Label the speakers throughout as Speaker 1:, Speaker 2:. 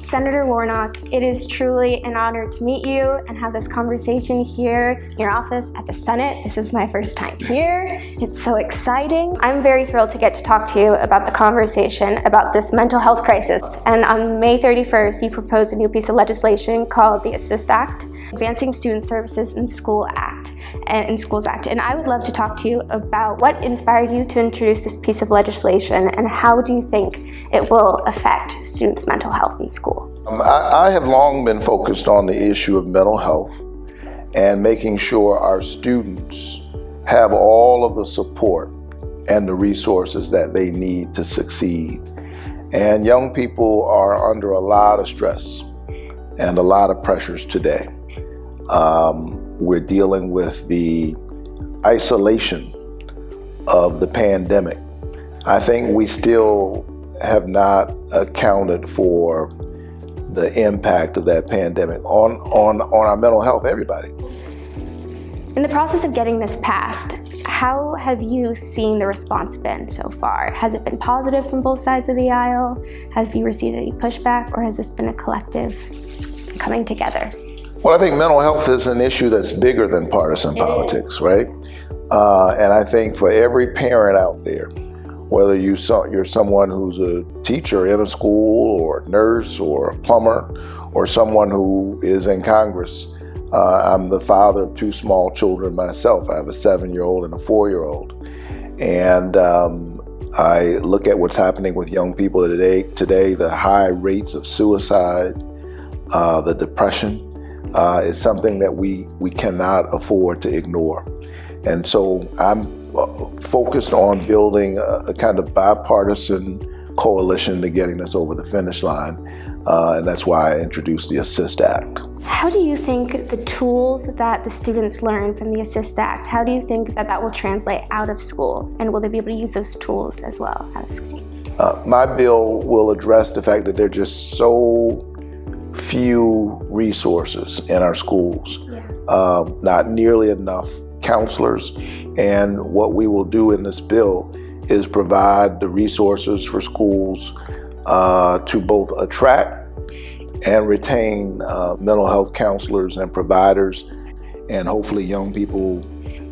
Speaker 1: Senator Warnock, it is truly an honor to meet you and have this conversation here in your office at the Senate. This is my first time here. It's so exciting. I'm very thrilled to get to talk to you about the conversation about this mental health crisis. And on May 31st, you proposed a new piece of legislation called the ASSIST Act, Advancing Student Services in Schools Act. And I would love to talk to you about what inspired you to introduce this piece of legislation and how do you think it will affect students' mental health in school?
Speaker 2: I have long been focused on the issue of mental health and making sure our students have all of the support and the resources that they need to succeed. And young people are under a lot of stress and a lot of pressures today. We're dealing with the isolation of the pandemic. I think we still have not accounted for the impact of that pandemic on our mental health, everybody.
Speaker 1: In the process of getting this passed, how have you seen the response been so far? Has it been positive from both sides of the aisle? Have you received any pushback, or has this been a collective coming together?
Speaker 2: Well, I think mental health is an issue that's bigger than partisan politics, right? And I think for every parent out there, whether you're someone who's a teacher in a school or a nurse or a plumber or someone who is in Congress, I'm the father of two small children myself. I have a 7-year-old and a 4-year-old. And I look at what's happening with young people today, the high rates of suicide, the depression, is something that we cannot afford to ignore. And so I'm focused on building a kind of bipartisan coalition to getting us over the finish line. And that's why I introduced the ASSIST Act.
Speaker 1: How do you think the tools that the students learn from the ASSIST Act, how do you think that will translate out of school? And will they be able to use those tools as well out of school?
Speaker 2: My bill will address the fact that there are just so few resources in our schools, not nearly enough counselors. And what we will do in this bill is provide the resources for schools to both attract and retain mental health counselors and providers. And hopefully young people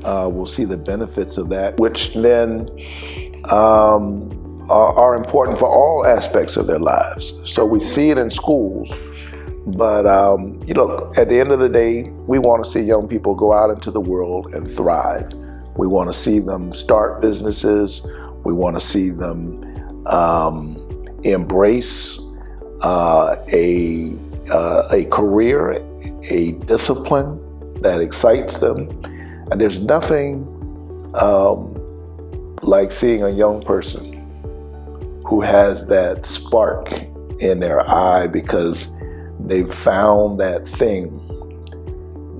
Speaker 2: will see the benefits of that, which then are important for all aspects of their lives. So we see it in schools. But look, at the end of the day, we want to see young people go out into the world and thrive. We want to see them start businesses. We want to see them embrace a career, a discipline that excites them. And there's nothing like seeing a young person who has that spark in their eye because they've found that thing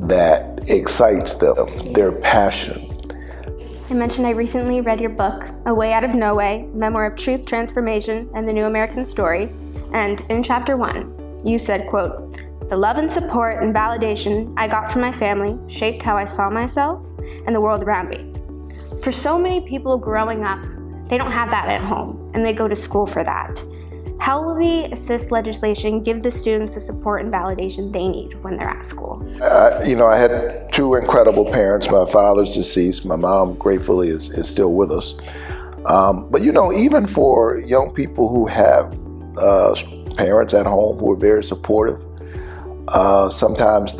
Speaker 2: that excites them, their passion.
Speaker 1: I mentioned I recently read your book, A Way Out of No Way, Memoir of Truth, Transformation, and the New American Story. And in chapter 1, you said, quote, "The love and support and validation I got from my family shaped how I saw myself and the world around me." For so many people growing up, they don't have that at home, and they go to school for that. How will the ASSIST legislation give the students the support and validation they need when they're at school?
Speaker 2: I had two incredible parents. My father's deceased. My mom, gratefully, is still with us. But even for young people who have parents at home who are very supportive, sometimes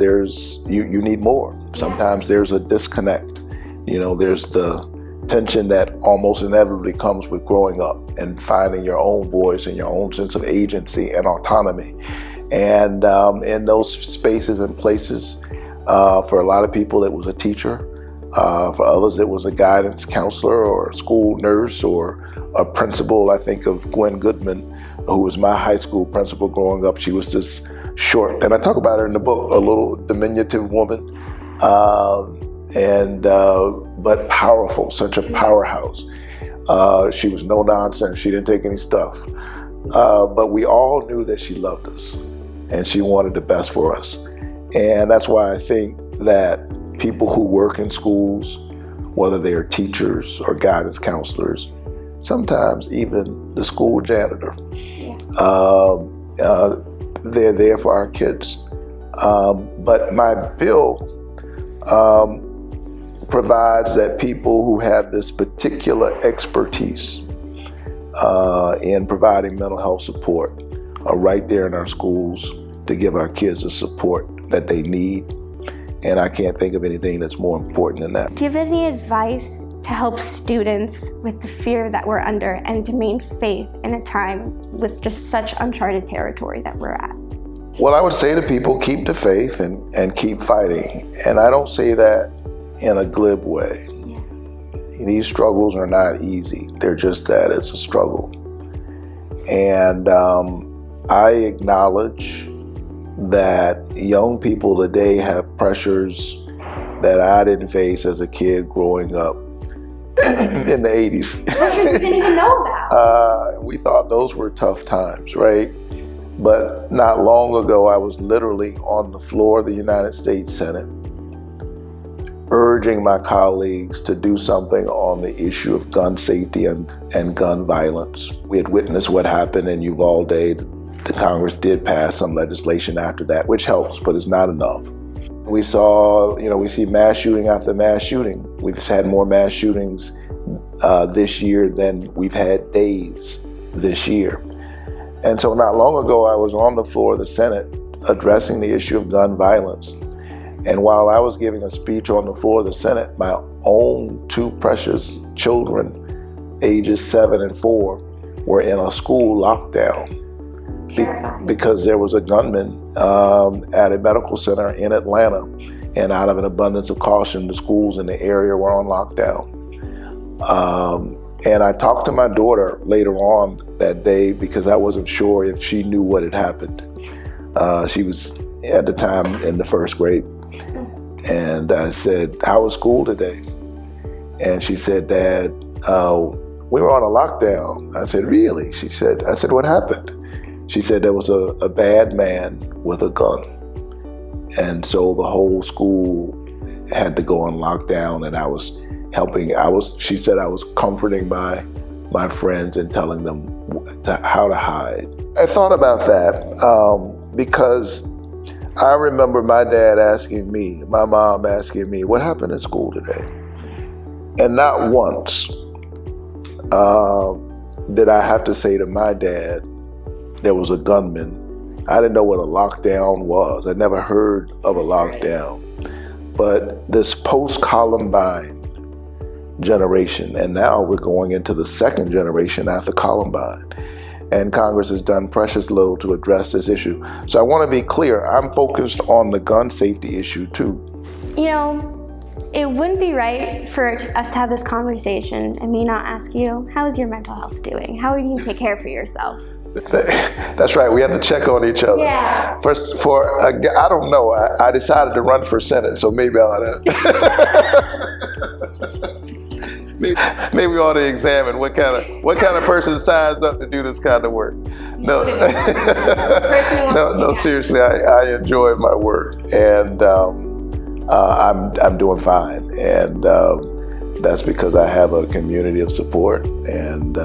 Speaker 2: you need more. Sometimes there's a disconnect. There's the tension that almost inevitably comes with growing up and finding your own voice and your own sense of agency and autonomy. And in those spaces and places, for a lot of people it was a teacher, for others it was a guidance counselor or a school nurse or a principal. I think of Gwen Goodman, who was my high school principal growing up. She was this short, and I talk about her in the book, a little diminutive woman, but powerful, such a powerhouse. She was no nonsense. She didn't take any stuff. But we all knew that she loved us and she wanted the best for us. And that's why I think that people who work in schools, whether they are teachers or guidance counselors, sometimes even the school janitor, they're there for our kids. But my bill provides that people who have this particular expertise in providing mental health support are right there in our schools to give our kids the support that they need. And I can't think of anything that's more important than that.
Speaker 1: Do you have any advice to help students with the fear that we're under and to maintain faith in a time with just such uncharted territory that we're at?
Speaker 2: Well, I would say to people, keep the faith and keep fighting. And I don't say that in a glib way. Yeah. These struggles are not easy. They're just that, it's a struggle. And I acknowledge that young people today have pressures that I didn't face as a kid growing up in the 80s.
Speaker 1: Pressures you didn't even know about.
Speaker 2: We thought those were tough times, right? But not long ago, I was literally on the floor of the United States Senate urging my colleagues to do something on the issue of gun safety and gun violence. We had witnessed what happened in Uvalde. The Congress did pass some legislation after that, which helps, but it's not enough. We see mass shooting after mass shooting. We've had more mass shootings this year than we've had days this year. And so not long ago, I was on the floor of the Senate addressing the issue of gun violence. And while I was giving a speech on the floor of the Senate, my own two precious children, ages 7 and 4, were in a school lockdown. Because there was a gunman at a medical center in Atlanta, and out of an abundance of caution, the schools in the area were on lockdown. And I talked to my daughter later on that day because I wasn't sure if she knew what had happened. She was at the time in the 1st grade. And I said, "How was school today?" And she said, "Dad, we were on a lockdown." I said, "Really?" I said, "What happened?" She said there was a bad man with a gun. And so the whole school had to go on lockdown, and I was helping. She said I was comforting my friends and telling them how to hide. I thought about that because I remember my dad asking me, my mom asking me, "What happened in school today?" And not once did I have to say to my dad, there was a gunman. I didn't know what a lockdown was. I'd never heard of a lockdown. But this post-Columbine generation, and now we're going into the 2nd generation after Columbine, and Congress has done precious little to address this issue. So I want to be clear, I'm focused on the gun safety issue too.
Speaker 1: You know, it wouldn't be right for us to have this conversation and me not ask you, how is your mental health doing? How are you take care for yourself?
Speaker 2: That's right, we have to check on each other.
Speaker 1: Yeah.
Speaker 2: I don't know, I decided to run for Senate, so maybe I ought to. maybe we ought to examine what kind of person signs up to do this kind of work. No, seriously, I enjoy my work, and I'm doing fine, and that's because I have a community of support, and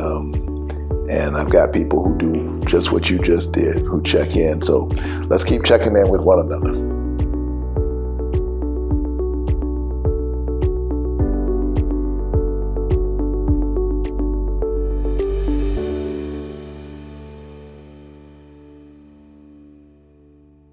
Speaker 2: I've got people who do just what you just did, who check in. So let's keep checking in with one another.